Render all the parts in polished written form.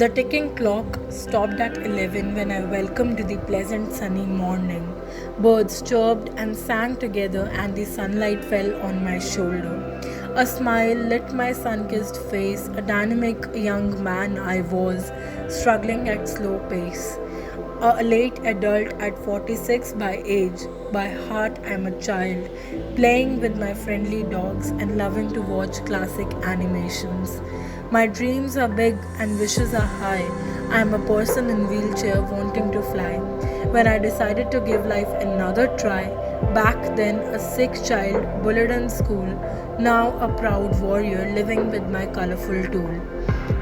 The ticking clock stopped at 11 when I welcomed the pleasant sunny morning. Birds chirped and sang together, and the sunlight fell on my shoulder. A smile lit my sun kissed face, a dynamic young man I was, struggling at slow pace. A late adult at 46 by age, by heart I'm a child, playing with my friendly dogs and loving to watch classic animations. My dreams are big and wishes are high. I am a person in wheelchair wanting to fly. When I decided to give life another try, back then a sick child bullied in school, now a proud warrior living with my colorful tool.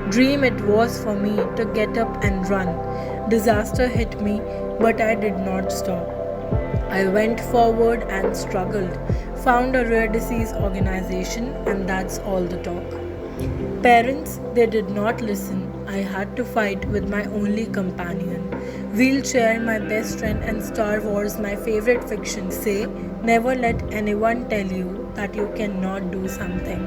Dream it was for me to get up and run. Disaster hit me, but I did not stop. I went forward and struggled, found a rare disease organization, and that's all the talk. Parents, they did not listen. I had to fight with my only companion. Wheelchair, my best friend, and Star Wars, my favorite fiction, say never let anyone tell you that you cannot do something.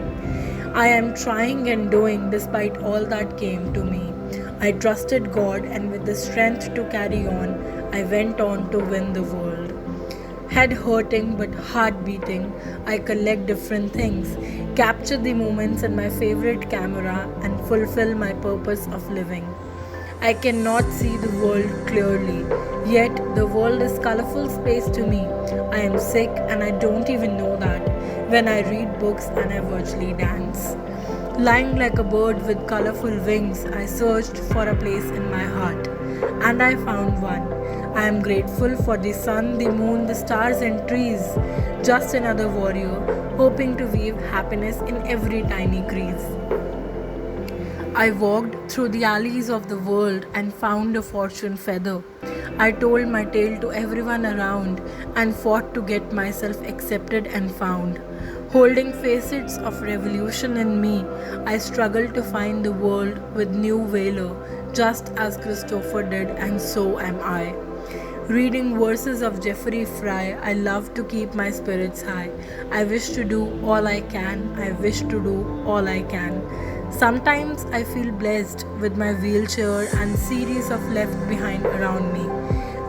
I am trying and doing despite all that came to me. I trusted God, and with the strength to carry on, I went on to win the world. Head hurting but heart beating, I collect different things, capture the moments in my favorite camera, and fulfill my purpose of living. I cannot see the world clearly, yet the world is colorful space to me. I am sick and I don't even know that when I read books and I virtually dance. Lying like a bird with colorful wings, I searched for a place in my heart, and I found one. I am grateful for the sun, the moon, the stars, and trees. Just another warrior, hoping to weave happiness in every tiny crease. I walked through the alleys of the world and found a fortune feather. I told my tale to everyone around and fought to get myself accepted and found. Holding facets of revolution in me, I struggled to find the world with new valor, just as Christopher did, and so am I. Reading verses of Jeffrey Fry, I love to keep my spirits high. I wish to do all I can, I wish to do all I can. Sometimes I feel blessed with my wheelchair and series of left behind around me,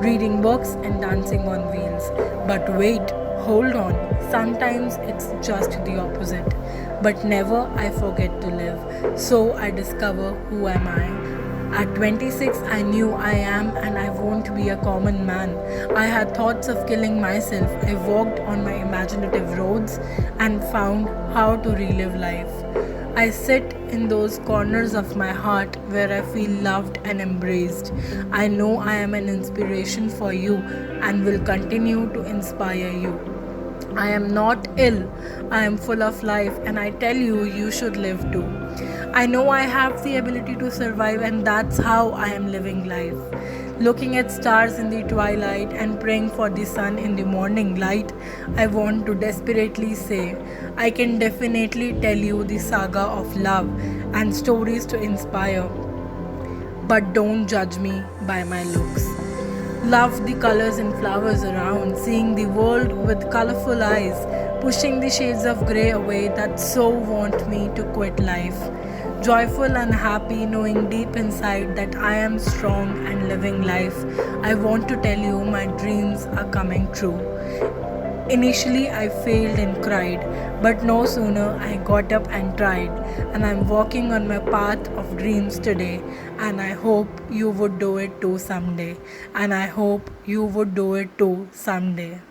reading books and dancing on wheels. But wait, hold on, sometimes it's just the opposite. But never I forget to live, so I discover who am I. At 26, I knew I am and I won't be a common man. I had thoughts of killing myself. I walked on my imaginative roads and found how to relive life. I sit in those corners of my heart where I feel loved and embraced. I know I am an inspiration for you and will continue to inspire you. I am not ill, I am full of life, and I tell you, you should live too. I know I have the ability to survive, and that's how I am living life. Looking at stars in the twilight and praying for the sun in the morning light, I want to desperately say, I can definitely tell you the saga of love and stories to inspire, but don't judge me by my looks. Love the colors and flowers around, seeing the world with colorful eyes, pushing the shades of grey away that so want me to quit life. Joyful and happy, knowing deep inside that I am strong and living life. I want to tell you my dreams are coming true. Initially, I failed and cried, but no sooner I got up and tried, and I'm walking on my path of dreams today. And I hope you would do it too someday. And I hope you would do it too someday.